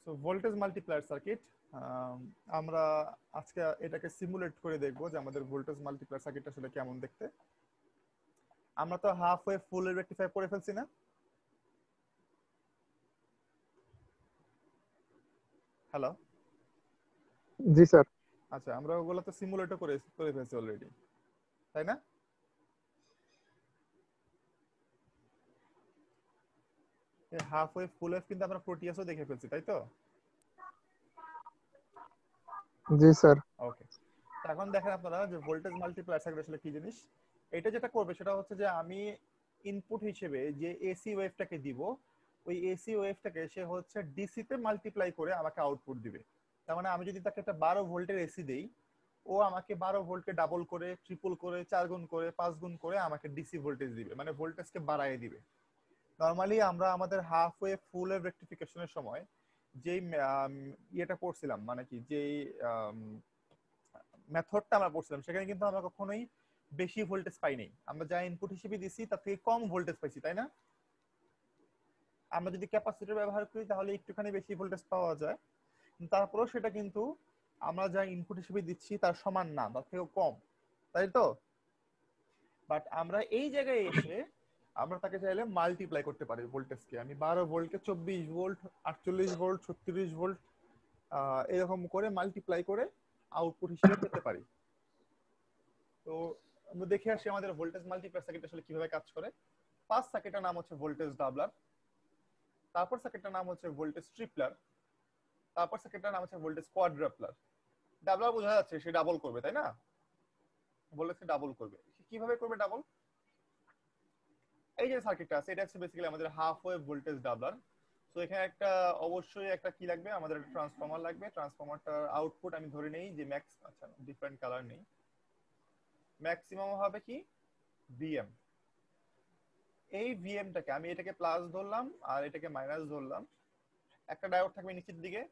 So voltage multiplier circuit, আমরা আজকে এটাকে সিমুলেট করে দেখবো যে আমাদের ভোল্টেজ মাল্টিপ্লায়ার সার্কিট আসলে কেমন দেখতে। আমরা তো হাফ ওয়েভ ফুল রেকটিফাই করে ফেলছি না? হ্যালো। জি স্যার। আচ্ছা, আমরা ওগুলো তো সিমুলেটও করে করে ফেলছি অলরেডি, তাই না? হাফ ওয়েভ ফুল ওয়েভ কিন্তু আমরা প্রোটিয়াসও দেখে ফেলছি, তাই তো? জি স্যার। ওকে, এখন দেখেন আপনারা যে ভোল্টেজ মাল্টিপ্লায়ার সার্কিট আসলে কি জিনিস। এটা যেটা করবে সেটা হচ্ছে যে আমি ইনপুট হিসেবে যে এসি ওয়েভটাকে দিব, ওই এসি ওয়েভটাকে সে হচ্ছে ডিসি তে মাল্টিপ্লাই করে আমাকে আউটপুট দিবে। তার মানে আমি যদি তাকে একটা 12 ভোল্টের এসি দেই, ও আমাকে 12 ভোল্টকে ডাবল করে, ট্রিপল করে, 4 গুণ করে, 5 গুণ করে আমাকে ডিসি ভোল্টেজ দিবে, মানে ভোল্টেজকে বাড়ায় দিবে। নরমালি আমরা আমাদের হাফ ওয়েভ ফুল ওয়েভ রেক্টিফিকেশনের সময় যেই ইয়েটা করছিলাম, মানে কি যেই মেথডটা আমরা পড়ছিলাম, সেখানে কিন্তু আমরা কখনোই বেশি ভোল্টেজ পাই নাই। আমরা যা ইনপুট হিসেবে দিছি তার থেকে কম ভোল্টেজ পাইছি, তাই না? আমরা যদি ক্যাপাসিটর ব্যবহার করি তাহলে একটুখানি বেশি ভোল্টেজ পাওয়া যায়, তারপরেও সেটা কিন্তু আমরা যা ইনপুট হিসেবে দিচ্ছি তার সমান না, তার থেকেও কম, তাই তো? বাট আমরা এই জায়গায় এসে আমরা তাকে চাইলে মাল্টিপ্লাই করতে পারি ভোল্টেজকে। আমি 12 ভোল্টকে 24 ভোল্ট, 48 ভোল্ট, 36 ভোল্ট এরকম করে মাল্টিপ্লাই করে আউটপুট হিসেবে পেতে পারি। তো আমরা দেখে আসি আমাদের ভোল্টেজ মাল্টিপ্লায়ার সার্কিট আসলে কিভাবে কাজ করে। ফার্স্ট সার্কিটের নাম হচ্ছে ভোল্টেজ ডাবলার, তারপর সার্কিটটার নাম হচ্ছে ভোল্টেজ ট্রিপলার, তারপর সার্কিটটার নাম হচ্ছে ভোল্টেজ কোয়াড্রাপলার। ডাবলার বোঝা যাচ্ছে সে ডাবল করবে, তাই না? ভোল্টেজকে ডাবল করবে। সে কিভাবে করবে ডাবল? এই যে সার্কিটটা আছে এটা হচ্ছে বেসিক্যালি আমাদের হাফ ওয়েভ ভোল্টেজ ডাবলার। তো এখানে একটা অবশ্যই একটা কি লাগবে, আমাদের একটা ট্রান্সফরমার লাগবে। ট্রান্সফরমারটার আউটপুট আমি ধরে নেই যে ম্যাক্স, আচ্ছা ডিফারেন্ট কালার নেই, ম্যাক্সিমাম হবে কি ভিএম। এই ভিএমটাকে আমি এটাকে প্লাস ধরলাম আর এটাকে মাইনাস ধরলাম। একটা ডায়োড থাকবে নিচের দিকে,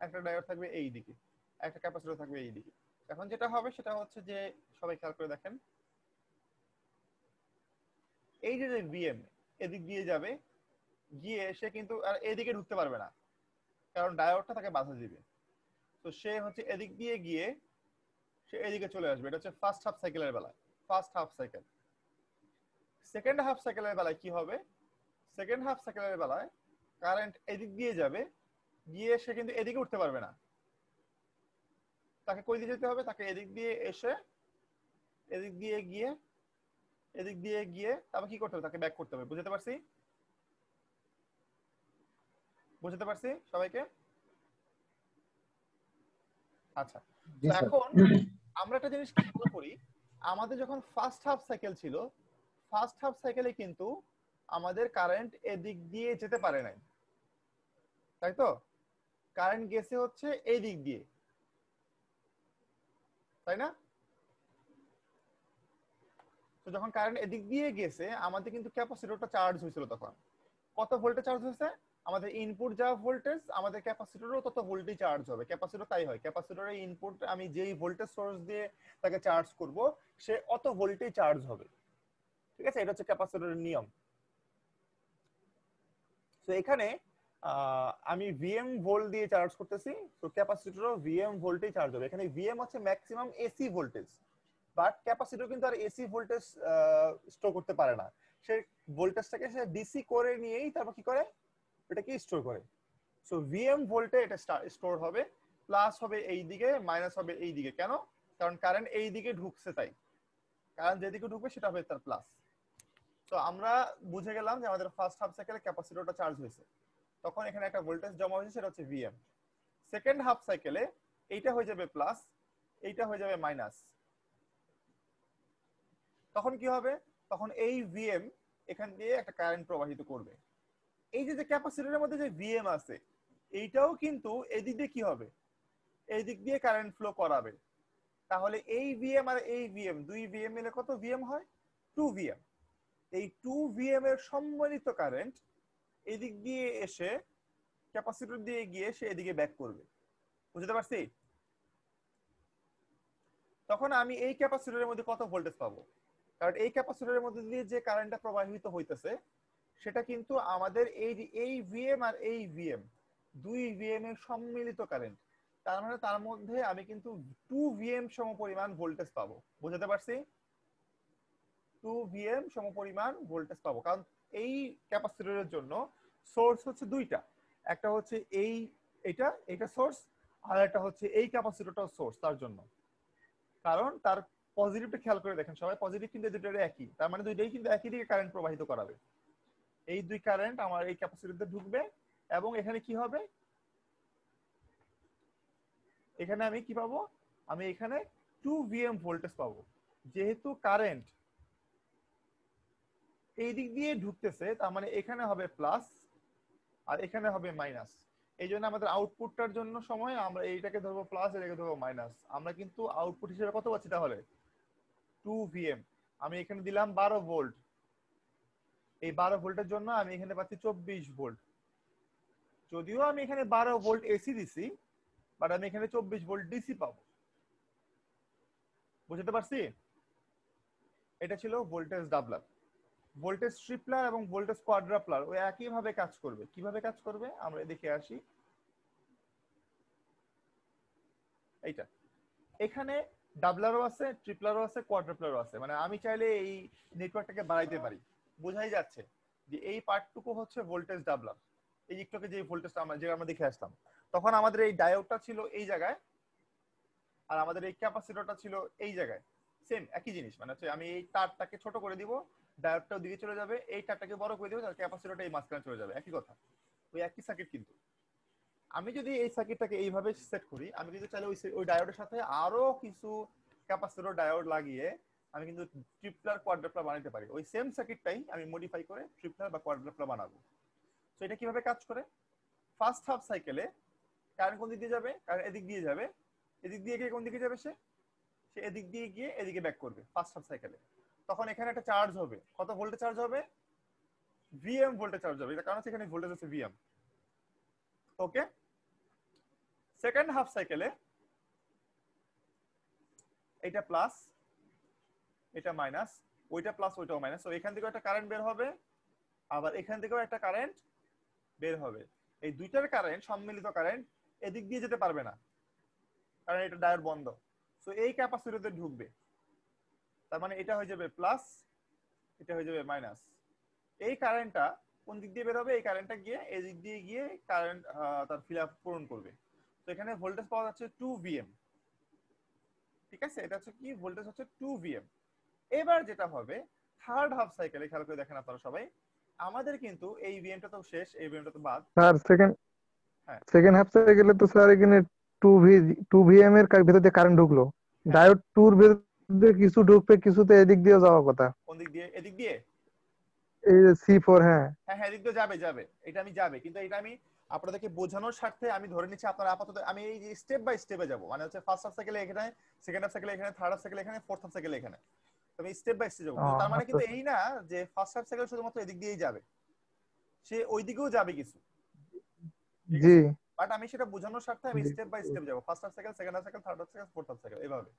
একটা ডায়োড থাকবে এই দিকে, একটা ক্যাপাসিটর থাকবে এই দিকে। এখন যেটা হবে সেটা হচ্ছে যে, সবাই খেয়াল করে দেখেন, এই যে যে ভিএম এদিক দিয়ে যাবে, গিয়ে সে কিন্তু আর এদিকে ঢুকতে পারবে না, কারণ ডায়োডটা তাকে বাধা দিবে। তো সে হচ্ছে এদিক দিয়ে গিয়ে সে এদিকে চলে আসবে। এটা হচ্ছে ফার্স্ট হাফ সাইকেলের বেলায়, first half cycle. Second half সাইকেলের বেলায় কি হবে? সেকেন্ড হাফ সাইকেলের বেলায় কারেন্ট এদিক দিয়ে যাবে, গিয়ে সে কিন্তু এদিকে উঠতে পারবে না। তাকে কই দিয়ে যেতে হবে? তাকে এদিক দিয়ে এসে এদিক দিয়ে গিয়ে এদিক দিয়ে গিয়ে তারপর কি করতে হবে? তাকে ব্যাক করতে হবে। বুঝতে পারছি? বুঝতে পারছি সবাইকে? আচ্ছা, জি তো স্যার। এখন আমরা একটা জিনিস খেয়াল করি, আমাদের যখন ফার্স্ট হাফ সাইকেল ছিল, ফার্স্ট হাফ সাইকেলে কিন্তু আমাদের কারেন্ট এদিক দিয়ে যেতে পারে নাই, তাই তো? কারেন্ট গেছে হচ্ছে এই দিক দিয়ে, তাই না? তো যখন কারেন্ট এদিক দিয়ে গেছে আমাদের কিন্তু ক্যাপাসিটরটা চার্জ হয়েছিল। তখন কত ভোল্টে চার্জ হয়েছে? আমাদের ইনপুট যা ভোল্টেজ, আমাদের ক্যাপাসিটরও তত ভোল্টেজ চার্জ হবে। ক্যাপাসিটর তাই হয়, ক্যাপাসিটরের ইনপুট আমি যেই ভোল্টেজ সোর্স দিয়ে তাকে চার্জ করব, সে অত ভোল্টেজ চার্জ হবে। ঠিক আছে, এটা হচ্ছে ক্যাপাসিটরের নিয়ম। তো এখানে আমি ভিএম ভোল্ট দিয়ে চার্জ করতেছি, তো ক্যাপাসিটরও ভিএম ভোল্টেই চার্জ হবে। এখানে ভিএম হচ্ছে maximum AC voltage, but capacitor কিন্তু আর এসি ভোল্টেজ স্টোর করতে পারে না। সে ভোল্টেজটাকে সে ডিসি করে নিয়েই তারপর কি করে, এটাকে স্টোর করে। সো ভিএম ভোল্টে এটা স্টোর হবে, প্লাস হবে এই দিকে, মাইনাস হবে এই দিকে। কেন? কারণ কারেন্ট এই দিকে ঢুকছে, তাই কারেন্ট যেদিকে ঢুকবে সেটা হবে তার প্লাস। তো আমরা বুঝে গেলাম যে আমাদের ফার্স্ট হাফ সাইকেলে ক্যাপাসিটরটা চার্জ হয়েছে, তখন এখানে একটা ভোল্টেজ জমা হয়েছে, সেটা হচ্ছে ভিএম। সেকেন্ড হাফ সাইকেলে এইটা হয়ে যাবে প্লাস, এইটা হয়ে যাবে মাইনাস। তখন কি হবে? তখন এই ভিএম এখান দিয়ে একটা কারেন্ট প্রবাহিত করবে। এই যে ক্যাপাসিটরের মধ্যে যে ভিএম আছে, এইটাও কিন্তু এদিক দিয়ে কি হবে, এই দিক দিয়ে কারেন্ট ফ্লো করাবে। তাহলে এই ভিএম আর এই ভিএম, দুই ভিএম মিলে কত ভিএম হয়? 2 ভিএম। এই 2 ভিএম এর সম্মিলিত কারেন্ট এদিক দিয়ে এসে ক্যাপাসিটর দিয়ে গিয়ে সে এদিকে ব্যাক করবে। বুঝতে পারছি? তখন আমি এই ক্যাপাসিটরের মধ্যে কত ভোল্টেজ পাবো? কারণ এই ক্যাপাসিটরের মধ্যে দিয়ে যে কারেন্টটা প্রবাহিত হইতেছে, সেটা কিন্তু আমাদের এই এই ভিএম আর এই ভিএম 2 ভিএম এর সম্মিলিত কারেন্ট, তার মানে তার মধ্যে আমি কিন্তু 2 ভিএম সমপরিমাণ ভোল্টেজ পাবো। বুঝতে পারছি? 2 ভিএম সমপরিমাণ ভোল্টেজ পাবো, কারণ এই ক্যাপাসিটরের জন্য সোর্স হচ্ছে দুইটা, একটা হচ্ছে এটা সোর্স, আর একটা হচ্ছে এই ক্যাপাসিটরটা সোর্স তার জন্য। কারণ তার পজিটিভটা খেয়াল করে দেখেন সবাই, পজিটিভ কিন্তু দুটোর একই, তার মানে দুইটাই কিন্তু একই দিকে কারেন্ট প্রবাহিত করাবে। এই দুই কারেন্ট আমার এই ক্যাপাসিটরতে ঢুকবে এবং এখানে কি হবে, এখানে আমি কি পাবো, আমি এখানে 2 ভিএম ভোল্টেজ পাবো। যেহেতু কারেন্ট এই দিক দিয়ে ঢুকতেছে, তার মানে এখানে হবে প্লাস আর এখানে হবে মাইনাস। এই জন্য আমাদের আউটপুটটার জন্য সময় আমরা এইটাকে ধরবো প্লাস, এটাকে ধরবো মাইনাস। আমরা কিন্তু আউটপুট হিসেবে কত পাচ্ছি তাহলে, 2 ভিএম। আমি এখানে দিলাম 12 ভোল্ট, এই 12 ভোল্টের জন্য আমি এখানে পাচ্ছি 24 ভোল্ট। যদিও আমি এখানে 12 ভোল্ট এসি দিছি, বাট আমি এখানে 24 ভোল্ট ডিসি পাবো। বুঝতে পারছি? এটা ছিল ভোল্টেজ ডাবলার। ভোল্টেজ ট্রিপলার এবং ভোল্টেজ কোয়াড্রাপলার ওই একই ভাবে কাজ করবে। কিভাবে কাজ করবে আমরা দেখে আসি। এইটা এখানে ডাবলারও আছে, ট্রিপলারও আছে, কোয়াড্রাপলারও আছে, মানে আমি চাইলে এই নেটওয়ার্কটাকে বাড়াইতে পারি। বোঝাই যাচ্ছে যে এই পার্টটুকু হচ্ছে ভোল্টেজ ডাবলার। এই একটুকে যে ভোল্টেজটা আমরা দেখে আসলাম, তখন আমাদের এই ডায়োডটা ছিল এই জায়গায় আর আমাদের এই ক্যাপাসিটরটা ছিল এই জায়গায়। সেম একই জিনিস, মানে হচ্ছে আমি এই তারটাকে ছোট করে দিব, ডায়োডটা ওদিকে চলে যাবে, এই তারটাকে বড় করে দিব, তার ক্যাপাসিটরটা এই মাঝখানে চলে যাবে। একই কথা, ওই একই সার্কিট। কিন্তু আমি যদি এই সার্কিটটাকে এইভাবে সেট করি, আমি কিন্তু চাইলে ওই ডায়োডের সাথে আরো কিছু ক্যাপাসিটর ডায়োড লাগিয়ে আমি কিন্তু ট্রিপলার কোয়াড্রাপলার বানাতে পারি। ওই সেম সার্কিটটাই আমি মডিফাই করে ট্রিপলার বা কোয়াড্রাপলার বানাবো। তো এটা কিভাবে কাজ করে, ফার্স্ট হাফ সাইকেলে কারেন্ট কোন দিক দিয়ে যাবে, কারেন্ট এদিক দিয়ে যাবে। এদিক দিয়ে গিয়ে কোন দিকে যাবে, সে এদিক দিয়ে গিয়ে এদিকে ব্যাক করবে ফার্স্ট হাফ সাইকেলে। তখন এখানে একটা চার্জ হবে, কত ভোল্টে চার্জ হবে, ভিএম ভোল্টে চার্জ হবে, এটা কারণ এখানে ভোল্টেজ আছে ভিএম। ওকে, সেকেন্ড হাফ সাইকেলে এটা প্লাস, এটা মাইনাস, ওইটা প্লাস ওইটাও মাইনাস। তো এখান থেকেও একটা কারেন্ট বের হবে, আবার এখান থেকেও একটা কারেন্ট বের হবে। এই দুইটার কারেন্ট, সম্মিলিত কারেন্ট, এদিক দিয়ে যেতে পারবে না কারণ এটা ডায়োড বন্ধ। সো এই ক্যাপাসিটরে ঢুকবে, তার মানে এটা হয়ে যাবে প্লাস, এটা হয়ে যাবে মাইনাস। এই কারেন্টটা কোন দিক দিয়ে বের হবে, এই কারেন্টটা গিয়ে এই দিক দিয়ে গিয়ে কারেন্ট তার ফিল আপ পূরণ করবে। তো এখানে ভোল্টেজ পাওয়া যাচ্ছে 2 ভিএম। ঠিক আছে, এটা হচ্ছে কি, ভোল্টেজ হচ্ছে 2 ভিএম। এবার যেটা হবে থার্ড হাফ সাইকেলে, খেয়াল করে দেখেন আপনারা সবাই, আমাদের কিন্তু এই ভিএমটা তো শেষ, এই ভিএমটা তো বাদ। স্যার হ্যাঁ, সেকেন্ড হাফ সাইকেলে তো স্যার এখানে টু ভিএম এর ভিতর দিয়ে কারেন্ট ঢুকলো, হ্যাঁ, ডায়োড টুর ভিতর দিয়ে কিছু ঢুকবে, কিছুতে এদিক দিয়ে যাওয়ার কথা। কোন দিক দিয়ে, এদিক দিয়ে। এই যে C4, হ্যাঁ হ্যাঁ হ্যাঁ, এদিক দিয়ে যাবে যাবে, এটা আমি যাবে, কিন্তু এটা আমি আপনাদেরকে বোঝানোর স্বার্থে আমি ধরে নিচ্ছি আপনারা আপাতত, আমি এই যে স্টেপ বাই স্টেপে যাব, মানে হচ্ছে ফার্স্ট হাফ সাইকেলে এখানে, সেকেন্ড হাফ সাইকেলে এখানে, থার্ড হাফ সাইকেলে এখানে, ফোর্থ হাফ সাইকেলে এখানে। আমি স্টেপ বাই স্টেপ যাবো, কিন্তু তার মানে আচ্ছা কিন্তু এই না যে ফার্স্ট হাফ সাইকেল শুধুমাত্র এদিক দিয়েই যাবে, সে ওই দিকেও যাবে কিছু। ঠিক জি আছে, বাট আমি সেটা বোঝানোর স্বার্থে আমি জি স্টেপ বাই স্টেপ যাবো, first half cycle, second half cycle, third half cycle, fourth half cycle, এভাবে।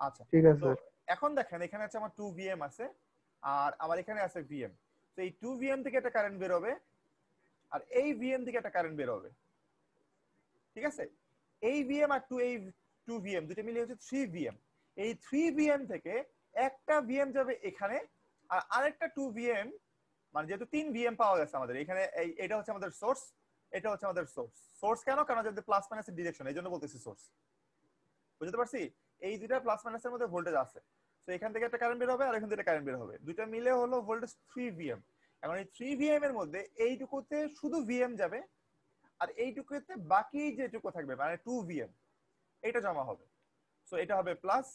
আচ্ছা, ঠিক আছে তো স্যার। এখন দেখেন এখানে আছে আমার 2 ভিএম আছে, আর আমার এখানে আছে ভিএম। তো এই 2 ভিএম থেকে একটা কারেন্ট বের হবে, আর এই ভিএম থেকে একটা কারেন্ট বের হবে। ঠিক আছে, এই ভিএম আর এই 2 ভিএম দুটো মিলে হচ্ছে 3 ভিএম। এই 3 ভিএম থেকে একটা ভিএম যাবে এখানে, আর আরেকটা 2 ভিএম, মানে যেহেতু 3 ভিএম পাওয়া গেছে আমাদের এখানে, এটা হচ্ছে আমাদের সোর্স, এটা হচ্ছে আমাদের সোর্স। সোর্স কেন, কারণ যদি প্লাস মাইনাসের ডিরেকশন, এই জন্য বলতেছি সোর্স। বুঝতে পারছি, এই দুইটা প্লাস মাইনাসের মধ্যে ভোল্টেজ আছে। তো এখান থেকে একটা কারেন্ট বের হবে আর এখান থেকে কারেন্ট বের হবে, দুইটা মিলে হলো ভোল্টেজ 3 ভিএম। এখন এই 3 ভিএম এর মধ্যে এইটুকুতে শুধু ভিএম যাবে, আর এইটুকুতে বাকি যেটুকু থাকবে মানে 2 ভিএম, এটা জমা হবে। সো এটা হবে প্লাস,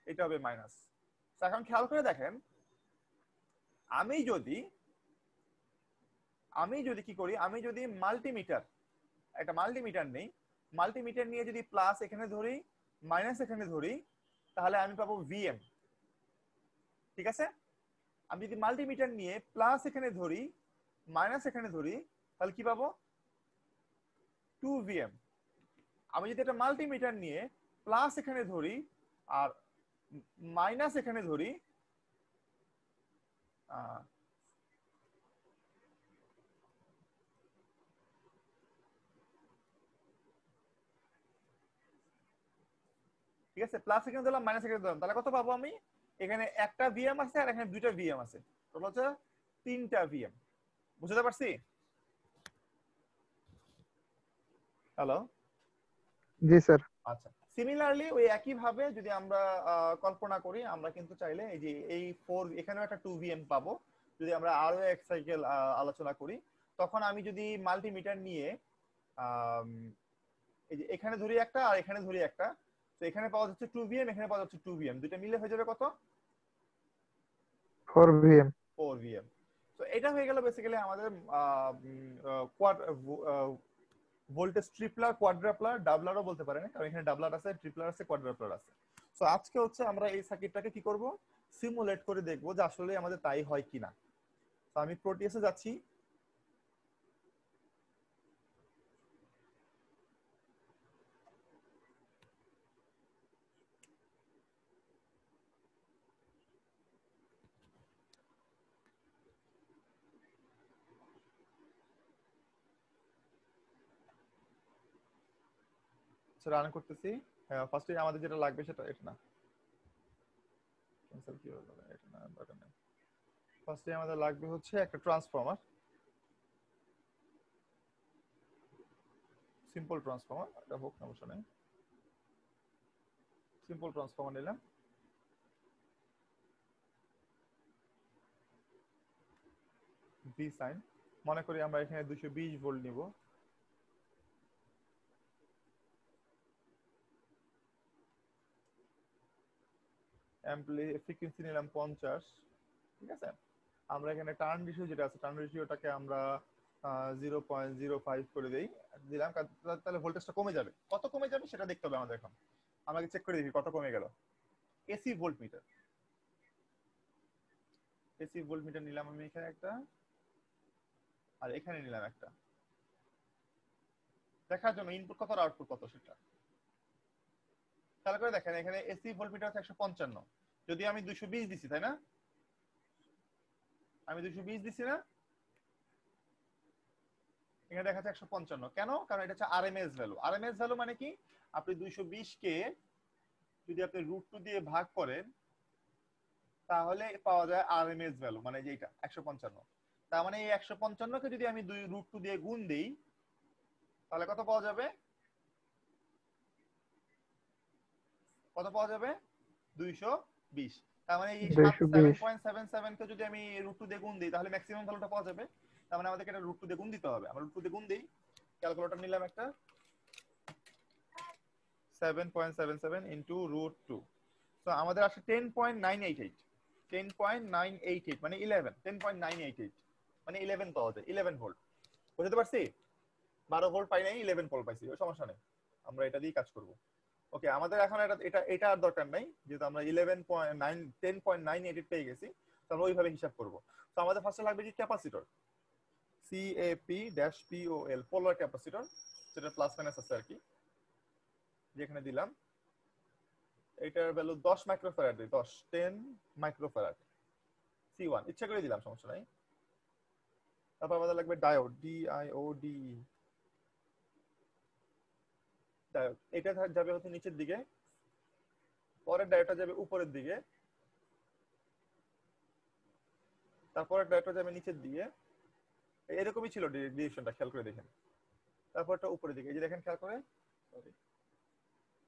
এটা হবে মাইনাস। এখন খেয়াল করে দেখেন, আমি যদি কি করি, আমি যদি একটা মাল্টিমিটার নেই, মাল্টিমিটার নিয়ে যদি প্লাস এখানে ধরি, মাইনাস এখানে ধরি, তাহলে আমি পাবো ভিএম। ঠিক আছে, আমি যদি মাল্টিমিটার নিয়ে প্লাস এখানে ধরি, মাইনাস এখানে ধরি, তাহলে কি পাবো, 2 ভিএম। আমি যদি একটা মাল্টিমিটার নিয়ে প্লাস এখানে ধরি আর মাইনাস এখানে ধরি, ঠিক আছে, প্লাস এখানে দিলাম, মাইনাস এখানে দিলাম, তাহলে কত পাবো আমি? এখানে একটা ভিএম আছে আর এখানে দুইটা ভিএম আছে, টোটাল হচ্ছে 3টা ভিএম। বুঝতে পারছি? হ্যালো? জি স্যার। আচ্ছা, সিমিলারলি ওই একই ভাবে যদি আমরা কল্পনা করি, আমরা কিন্তু চাইলে এই যে এই 4 এখানেও একটা 2 ভিএম পাবো। যদি আমরা আরো এক সাইকেল আলোচনা করি, তখন আমি যদি মাল্টিমিটার নিয়ে আম, এই যে এখানে ধরি একটা আর এখানে ধরি একটা, তো এখানে পাওয়া যাচ্ছে 2 ভিএম, এখানে পাওয়া যাচ্ছে 2 ভিএম, দুইটা মিলে হয়ে যাবে কত? 4 VM। 4 ভিএম। তো এটা হয়ে গেল বেসিক্যালি আমাদের কোয়াড ভোল্টেজ ট্রিপলার, কোয়াড্রাপলার, ডাবলারও বলতে পারেন, কারণ এখানে ডাবলার আছে, ট্রিপলার আছে, কোয়াড্রাপলার আছে। তো আজকে হচ্ছে আমরা এই সার্কিটটাকে কি করব, সিমুলেট করে দেখবো যে আসলে আমাদের তাই হয় কিনা। তো আমি প্রোটিয়াসে যাচ্ছি, রান করতেছি। ফার্স্টে আমাদের যেটা লাগবে সেটা এটা না, ক্যান্সেল কি হলো, এটা না, দরকার নেই। ফার্স্টে আমাদের লাগবে হচ্ছে একটা ট্রান্সফর্মার, সিম্পল ট্রান্সফর্মার, এটা হোক সমস্যা নেই। সিম্পল ট্রান্সফর্মার নিলাম, ভি সাইন। মনে করি আমরা এখানে 220 ভোল্ট নিব, ফ্রিকোয়েন্সি নিলাম 50। ঠিক আছে, আমরা এখানে টার্ন রেশিও যেটা আছে, টার্ন রেশিওটাকে আমরা 0.05 করে দেই, দিলাম, তাহলে ভোল্টেজটা কমে যাবে। কত কমে যাবে সেটা দেখতে হবে আমাদের এখন। আমাকে চেক করে দেখি কত কমে গেল। AC volt metre, AC volt metre নিলাম আমি এখানে একটা, আর এখানে নিলাম একটা, দেখার জন্য ইনপুট কত আর আউটপুট কত সেটা। তাহলে করে দেখেন, এখানে এসি ভোল্ট মিটার হচ্ছে 155, যদি আমি 220 দিছি, তাই না? আমি 220 দিছি না, এখানে দেখা যাচ্ছে 155। কেন? কারণ এটা হচ্ছে আরএমএস ভ্যালু। আরএমএস ভ্যালু মানে কি, আপনি 220 কে যদি আপনি √2 দিয়ে ভাগ করেন, তাহলে পাওয়া যায় আরএমএস ভ্যালু, মানে যে এটা 155। তার মানে এই 155 কে যদি আমি √2 দিয়ে গুণ দেই, তাহলে কত পাওয়া যাবে? কত পাওয়া যাবে? 220। তার মানে এই 220। 7.77 কে যদি আমি √2 দিয়ে গুণ দিই, তাহলে ম্যাক্সিমাম ভ্যালুটা পাওয়া যাবে। তার মানে আমাদেরকে এটা √2 দিয়ে গুণ দিতে হবে। আমরা √2 দিয়ে গুণ দিই, ক্যালকুলেটর নিলাম একটা, 7.77 ইন্টু √2। তো আমাদের আসে 10.988, 10.988 মানে 11, 10.988 মানে 11 পাওয়া যায়, 11 ভোল্ট। বুঝতে পারছি? 12 ভোল্ট পাই নাই, 11 ভোল্ট পাইছি, ওই সমস্যা নেই, আমরা এটা দিয়ে কাজ করব। ওকে, আমাদের এখন এটা এটা এটা আর দরকার নাই, যেহেতু আমরা 11.9 10.988 পেয়ে গেছি, তো আমরা ওইভাবে হিসাব করব। তো আমাদের ফার্স্টে লাগবে কি, ক্যাপাসিটর, CAP-POL, পোলার ক্যাপাসিটর, যেটা প্লাস মাইনাস আছে আর কি, যেখানে দিলাম এটার ভ্যালু 10 মাইক্রোফ্যারাড, 10 মাইক্রোফ্যারাড, C1 ইচ্ছা করে দিলাম, সমস্যা নাই। তারপর আমাদের লাগবে ডায়োড, DIODE, ডায়োড। এটা যাবে হচ্ছে নিচের দিকে, পরের ডায়োডটা যাবে উপরের দিকে, তারপরে ডায়োডটা যাবে নিচের দিকে। এরকমই ছিল ডিরেকশনটা, খেয়াল করে দেখেন। তারপরটা উপরের দিকে, এই যে দেখেন খেয়াল করে, Sorry,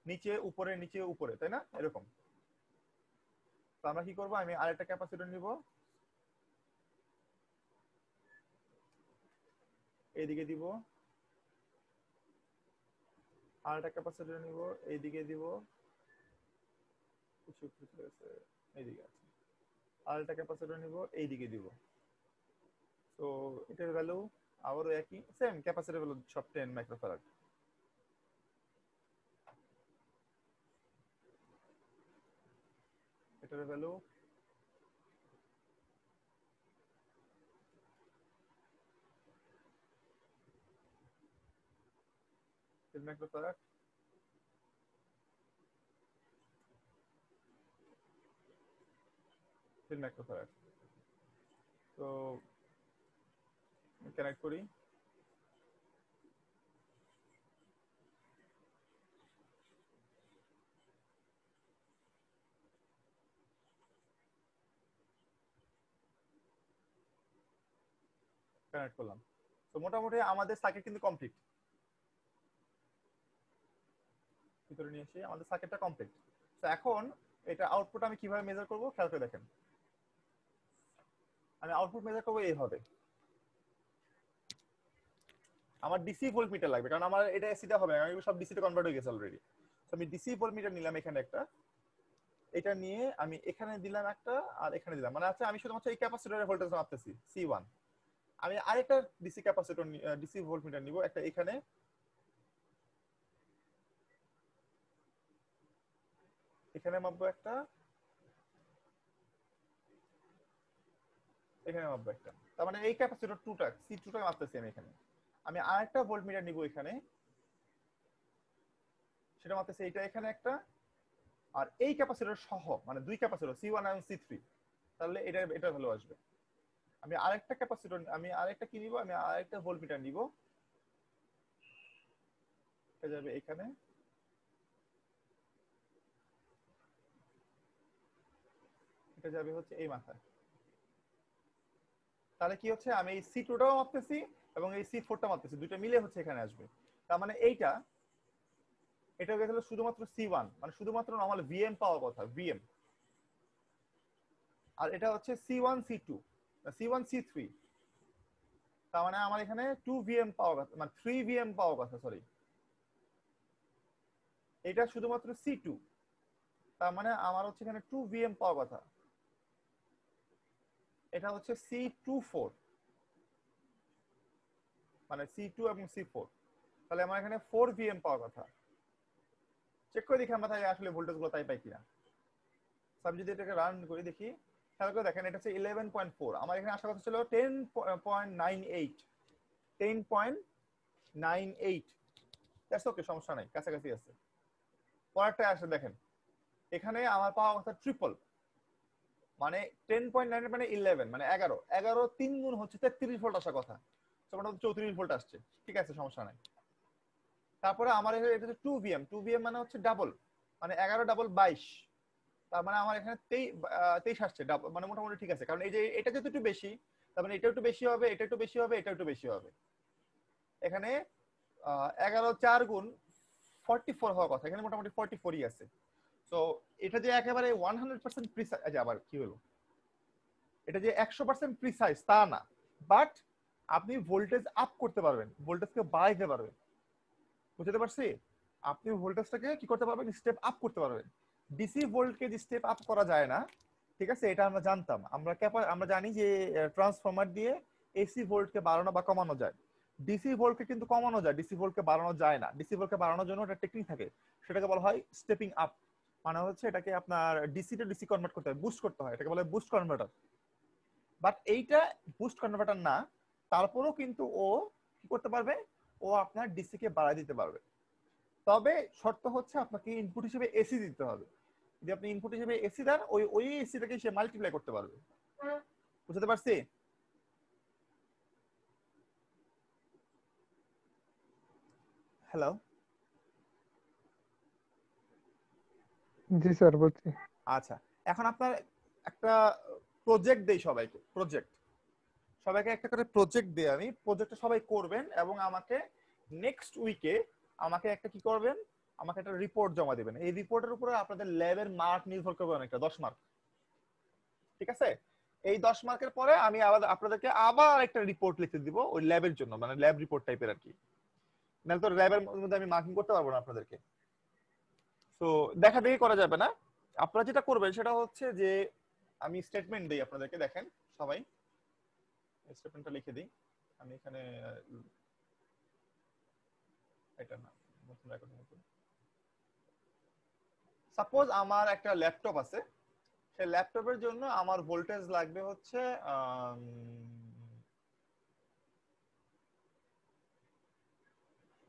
নিচে উপরে নিচে উপরে, তাই না? এরকম। তো আমরা কি করব, আমি আরেকটা ক্যাপাসিটর নিব, এইদিকে দিব, আরেকটা ক্যাপাসিটর নিব, এইদিকে দিব, কিছু কিছু আছে, এইদিকে আছে, আরেকটা ক্যাপাসিটর নিব, এইদিকে দিব। তো এটার ভ্যালু আবারও একই, সেম ক্যাপাসিটর ভ্যালু সব 10 মাইক্রোফ্যারাড। এটার ভ্যালু 10 মাইক্রোফ্যারাড, 10 মাইক্রোফ্যারাড। তো কানেক্ট করি, কানেক্ট করলাম। তো মোটামুটি আমাদের সার্কিট কিন্তু কমপ্লিট। ভিতরে নিয়ে এসে আমাদের সার্কিটটা কমপ্লিট। তো এখন এটা আউটপুট আমি কিভাবে মেজার করব খেয়াল করে দেখেন। আমি আউটপুট মেজার করবো এইভাবে। আমার ডিসি ভোল্ট মিটার লাগবে, কারণ আমার এটা এসিটা হবে না, সব ডিসিতে কনভার্ট হয়ে গেছে অলরেডি। তো আমি ডিসি ভোল্ট মিটার নিলাম এখানে একটা, এটা নিয়ে আমি এখানে দিলাম একটা, আর এখানে দিলাম, মানে আছে আমি শুধুমাত্র এই ক্যাপাসিটরের ভোল্টেজ মাপতেছি C1। আমি আরেকটা DC capacitor DC volt metre নিব, একটা এখানে, এখানে মাপবো একটা, এখানে মাপবো একটা। তার মানে এই ক্যাপাসিটর টুটা C2টা মাপতেছি আমি এখানে। আমি আরেকটা ভোল্ট মিটার নিব এখানে, সেটা মাপতেছি এইটা এখানে একটা, আর এই ক্যাপাসিটর সহ মানে দুই ক্যাপাসিটর C1 এবং C3, তাহলে এটা ভ্যালু আসবে। আমি আরেকটা ক্যাপাসিটর, আমি আরেকটা কি নিব, আমি আরেকটা ভোল্ট মিটার নিব, এটা যাবে এখানে, এটা যাবে হচ্ছে এই মাথায়। তাহলে কি হচ্ছে, আমি এই C2টাও মাপতেছি এবং এই C4টা মাপতেছি, দুইটা মিলে হচ্ছে এখানে আসবে। তার মানে এটা গেছিল শুধুমাত্র C1, মানে শুধুমাত্র নরমাল ভিএম পাওয়ার কথা, ভিএম। আর এটা হচ্ছে C1 C2 C1 C3, তার মানে আমার এখানে 2 ভিএম পাওয়ার কথা, মানে 3 ভিএম পাওয়ার কথা, সরি। এটা শুধুমাত্র C2, তার মানে আমার হচ্ছে এখানে 2 ভিএম পাওয়ার কথা। এটা হচ্ছে C24, মানে C2 এবং C4, তাহলে আমার এখানে 4 ভিএম পাওয়ার কথা। চেক করে দেখি আমরা তাই আসলে ভোল্টেজ গুলো তাই পাই কিনা। আমি যদি এটাকে রান করি দেখি, খেয়াল করে দেখেন, এটা হচ্ছে 11.4, আমার এখানে আসার কথা ছিল 10.98, 10.98। দ্যাটস ওকে, সমস্যা নাই, কাছাকাছি আছে। পরেরটা আসে দেখেন, এখানে আমার পাওয়া কথা ট্রিপল, মানে 10.9 মানে 11, মানে 11, 11 3 গুণ হচ্ছে 33 ভোল্ট আসার কথা, মোটামুটি 34 ভোল্ট আসছে। ঠিক আছে, সমস্যা নাই। তারপরে আমার এটা হচ্ছে 2 ভিএম, 2 ভিএম মানে হচ্ছে ডাবল, মানে 11 ডাবল 22, তার মানে আমার এখানে 23 আসছে, মানে মোটামুটি ঠিক আছে। কারণ এই যে এটা যেহেতু একটু বেশি, তার মানে এটা একটু বেশি হবে, এটা একটু বেশি হবে, এটা একটু বেশি হবে। এখানে 11 4 গুণ 44 হওয়ার কথা, এখানে মোটামুটি 44ই আছে। তো এটা যে একেবারে 100% প্রিসাইজ, আবার কি হলো, এটা যে 100% প্রিসাইজ তা না, বাট আপনি ভোল্টেজ আপ করতে পারবেন, ভোল্টেজকে বাড়াইতে পারবেন। বুঝতে পারছি? আপনি ভোল্টেজটাকে কি করতে পারবেন, স্টেপ আপ করতে পারবেন। ডিসি ভোল্টকে যে স্টেপ আপ করা যায় না, ঠিক আছে, এটা আমরা জানতাম। আমরা জানি যে ট্রান্সফরমার দিয়ে এসি ভোল্টকে বাড়ানো বা কমানো যায়, ডিসি ভোল্টকে কিন্তু কমানো যায়, ডিসি ভোল্টকে বাড়ানো যায় না। ডিসি ভোল্টকে বাড়ানোর জন্য একটা টেকনিক থাকে, সেটাকে বলা হয় স্টেপিং আপ। মানে হচ্ছে এটাকে আপনার ডিসি টু ডিসি কনভার্ট করতে হয়, বুস্ট করতে হয়, এটাকে বলে বুস্ট কনভার্টার। বাট এইটা বুস্ট কনভার্টার না, তারপরেও কিন্তু ও কি করতে পারবে, ও আপনার ডিসি কে বাড়ায় দিতে পারবে। তবে শর্ত হচ্ছে আপনাকে ইনপুট হিসেবে এসি দিতে হবে। যদি আপনি ইনপুট হিসেবে এসি দেন, ওই এসিটাকে সে মাল্টিপ্লাই করতে পারবে। বুঝতে পারছি? হ্যালো? জি স্যার, বলছি। আচ্ছা, এখন আপনার একটা প্রজেক্ট দেই সবাইকে, সবাইকে একটা করে প্রজেক্ট দেই আমি, প্রজেক্টটা সবাই করবেন এবং আমাকে নেক্সট উইকে আমাকে একটা কি করবেন, আমাকে একটা রিপোর্ট জমা দিবেন। এই রিপোর্টের উপরে আপনাদের ল্যাবের মার্ক নির্ভর করবে অনেকটা, 10 মার্ক। ঠিক আছে? এই 10 মার্কের পরে আমি আবার আপনাদেরকে আবার একটা রিপোর্ট লিখে দিব ওই ল্যাবের জন্য, মানে ল্যাব রিপোর্ট টাইপের আর কি। নাহলে তো ল্যাবের মধ্যে আমি মার্কিং করতে পারবো না আপনাদেরকে। তো দেখা দেখি করা যাবে না। আপনারা যেটা করবেন সেটা হচ্ছে যে, আমি স্টেটমেন্ট দিই আপনাদেরকে, দেখেন সবাই স্টেটমেন্টটা লিখে দিই। আমি এখানে এটা না, নতুন রেকর্ড নতুন। সাপোজ আমার একটা ল্যাপটপ আছে, সেই ল্যাপটপের জন্য আমার ভোল্টেজ লাগবে হচ্ছে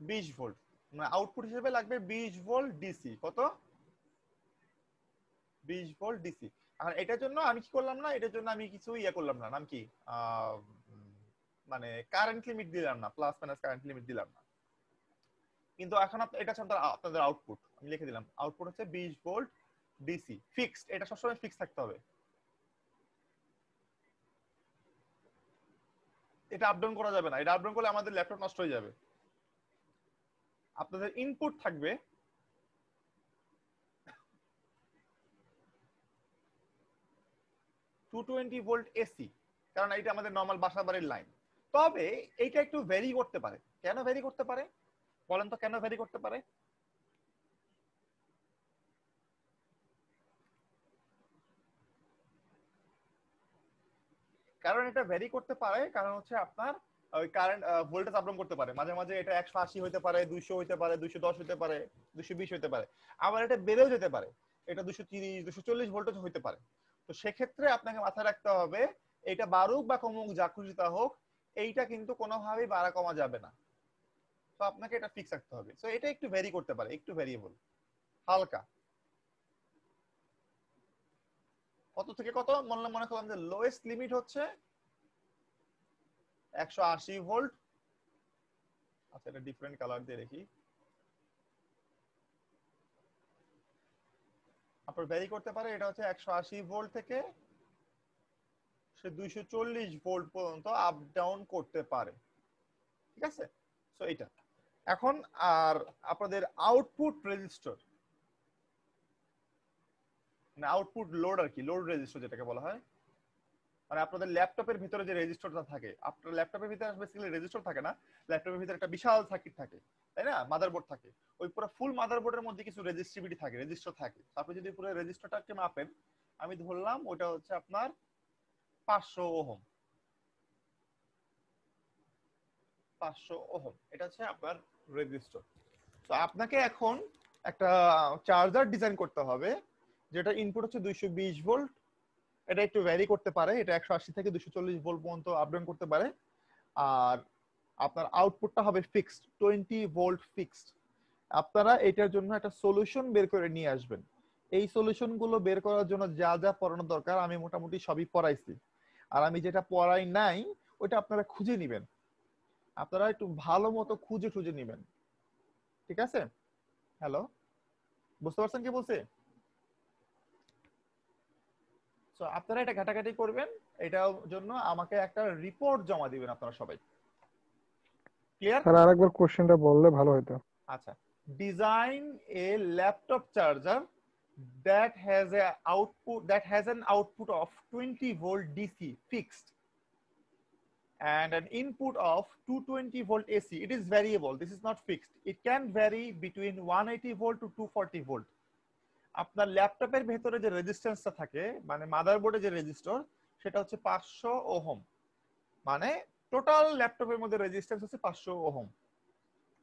20 ভোল্ট, মানে আউটপুট হিসেবে লাগবে 20 ভোল্ট ডিসি। কত? 20 ভোল্ট ডিসি। এখন এটার জন্য আমি কি করলাম না, এটার জন্য আমি কিছু করলাম না, নাম কি, মানে কারেন্ট লিমিট দিলাম না, প্লাস মাইনাস কারেন্ট লিমিট দিলাম না। কিন্তু এখন এটা হচ্ছে আপনাদের আউটপুট, আমি লিখে দিলাম আউটপুট হচ্ছে 20 ভোল্ট ডিসি, ফিক্সড। এটা সবসময় ফিক্স থাকতে হবে। এটা আপ ডাউন করা যাবে না, এটা আপ ডাউন করলে আমাদের ল্যাপটপ নষ্ট হয়ে যাবে। আপনাদের ইনপুট থাকবে 220 ভোল্ট এসি, কারণ এটা আমাদের নরমাল বাসা বাড়ির লাইন। তবে এইটা একটু ভ্যারি করতে পারে। কেন ভ্যারি করতে পারে বলেন তো, কেন ভ্যারি করতে পারে? কারণ এটা ভ্যারি করতে পারে কারণ হচ্ছে আপনার ওই কারেন্ট ভোল্টেজ আপ ডাউন করতে পারে। মাঝে মাঝে এটা 180 হইতে পারে, 200 হইতে পারে, 210 হইতে পারে, 220 হইতে পারে, আবার এটা বেড়েও যেতে পারে, এটা 230 240 ভোল্টেজ হইতে পারে। তো সেক্ষেত্রে আপনাকে মাথায় রাখতে হবে এটা বাড়ুক বা কমুক যা খুশি তা হোক, এইটা কিন্তু কোনোভাবেই বাড়া কমা যাবে না। তো আপনাকে এটা ফিক্স রাখতে হবে। সো এটা একটু ভ্যারি করতে পারে, একটু ভ্যারিয়েবল, হালকা। কত থেকে কত মনে করলাম যে লোয়েস্ট লিমিট হচ্ছে 180 ভোল্ট। আচ্ছা, এটা ডিফারেন্ট কালার দিয়ে দেখি। আপনার ভ্যারি করতে পারে, এটা হচ্ছে 180 ভোল্ট থেকে সে 240 ভোল্ট পর্যন্ত আপ ডাউন করতে পারে। ঠিক আছে, সো এটা এখন। আর আপনাদের আউটপুট রেজিস্টার, মানে আউটপুট লোড আর কি, লোড রেজিস্টার যেটাকে বলা হয়, মানে আপনাদের ল্যাপটপের ভিতরে যে রেজিস্টারটা থাকে, আপনার ল্যাপটপের ভিতরে বেসিক্যালি রেজিস্টার থাকে না, ল্যাপটপের ভিতরে একটা বিশাল সার্কিট থাকে, তাই না? মাদারবোর্ড থাকে, ওই পুরো ফুল মাদারবোর্ডের মধ্যে কিছু রেজিস্টিভিটি থাকে, রেজিস্টার থাকে। আপনি যদি পুরো রেজিস্টারটাকে মাপেন, আমি ধরলাম ওটা হচ্ছে আপনার 500 ওহম, 500 ওহম, এটা হচ্ছে আপনার রেজিস্টার। তো আপনাকে এখন একটা চার্জার ডিজাইন করতে হবে যেটা ইনপুট হচ্ছে 220 ভোল্ট, এটা একটু ভ্যারি করতে পারে, এটা 180 থেকে 240 ভোল্ট পর্যন্ত আপ ডাউন করতে পারে। আর আপনার আউটপুটটা হবে ফিক্সড 20 ভোল্ট ফিক্সড। আপনারা এটার জন্য একটা সলিউশন বের করে নিয়ে আসবেন। এই সলিউশন গুলো বের করার জন্য যা যা পড়ানো দরকার আমি মোটামুটি সবই পড়াইছি। আর আমি যেটা পড়াই নাই ওটা আপনারা খুঁজে নিবেন, আপনারা একটু ভালো মতো খুঁজে খুঁজে নিবেন। ঠিক আছে? হ্যালো, বুঝতে পারছেন কি বলছে? সো আপনারা এটা ঘাটাঘাটি করবেন, এটার জন্য আমাকে একটা রিপোর্ট জমা দিবেন আপনারা সবাই। ক্লিয়ার? স্যার আরেকবার কোশ্চেনটা বললে ভালো হতো। আচ্ছা, design a laptop charger that has an output of 20 volt DC fixed and an input of 220 volt AC. It is variable, this is not fixed, it can vary between 180 volt to 240 volt. আপনার ল্যাপটপের ভেতরে যে রেজিস্ট্যান্সটা থাকে, মানে মাদারবোর্ডে যে resistor, সেটা হচ্ছে 500 ohm, মানে টোটাল ল্যাপটপের মধ্যে রেজিস্ট্যান্স হচ্ছে 500 ওহম।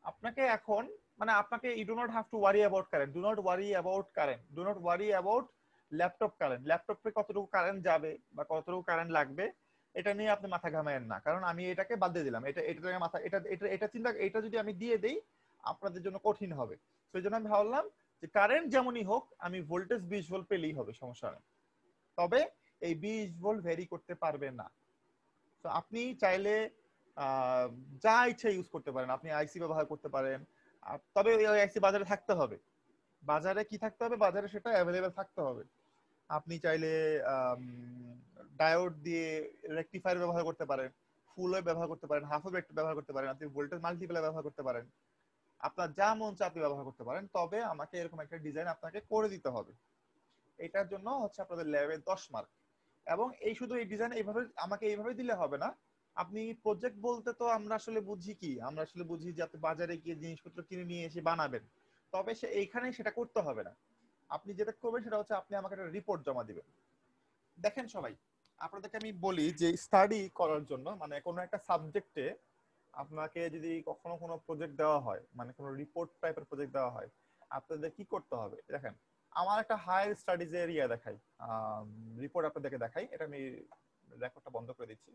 আপনাকে এখন, মানে আপনাকে you do not have to worry about current, do not worry about current, do not worry about laptop current, ল্যাপটপে কতটুকু কারেন্ট যাবে বা কতটুকু কারেন্ট লাগবে এটা নিয়ে আপনি মাথা ঘামায়েন না, কারণ আমি এটাকে বাদ দিয়ে দিলাম। এটা মাথা এটা এটা এটা চিন্তা, এটা যদি আমি দিয়ে দেই আপনাদের জন্য কঠিন হবে। সেই জন্য আমি ভাবলাম যে কারেন্ট যেমনই হোক আমি ভোল্টেজ 20 ভোল্ট পেলেই হবে, সমস্যা নেই। তবে এই 20 ভোল্ট ভ্যারি করতে পারবে না। তো আপনি চাইলে যা ইচ্ছা ইউজ করতে পারেন, আপনি আইসি ব্যবহার করতে পারেন, তবে ওই আইসি বাজারে থাকতে হবে। বাজারে কি থাকতে হবে? বাজারে সেটা অ্যাভেলেবেল থাকতে হবে। আপনি চাইলে ডায়োড দিয়ে রেকটিফায়ার ব্যবহার করতে পারেন, ফুল ওয়েভ ব্যবহার করতে পারেন, হাফ ওয়েভ ব্যবহার করতে পারেন, আপনি ভোল্টেজ মাল্টিপ্লাই ব্যবহার করতে পারেন, আপনার যা মন চায় আপনি ব্যবহার করতে পারেন। তবে আমাকে এরকম একটা ডিজাইন আপনাকে করে দিতে হবে। এটার জন্য হচ্ছে আপনাদের ল্যাবে 10 মার্ক। এবং এই শুধু এই ডিজাইন এইভাবে আমাকে এইভাবে দিলে হবে না। আপনি প্রজেক্ট বলতে তো আমরা আসলে বুঝি কি, আমরা আসলে বুঝি যে আপনি বাজারে গিয়ে জিনিসপত্র কিনে নিয়ে এসে বানাবেন। তবে সে এইখানে সেটা করতে হবে না। আপনি যেটা করবেন সেটা হচ্ছে আপনি আমাকে একটা রিপোর্ট জমা দিবেন। দেখেন সবাই, আপনাদেরকে আমি বলি যে স্টাডি করার জন্য, মানে কোনো একটা সাবজেক্টে আপনাকে যদি কখনো কোনো প্রজেক্ট দেওয়া হয়, মানে কোনো রিপোর্ট টাইপের প্রজেক্ট দেওয়া হয়, আপনাদের কি করতে হবে? দেখেন, আমার একটা হায়ার স্টাডিজ এর ইয়া দেখাই, রিপোর্ট আপনাদেরকে দেখাই। এটা আমি রেকর্ডটা বন্ধ করে দিচ্ছি।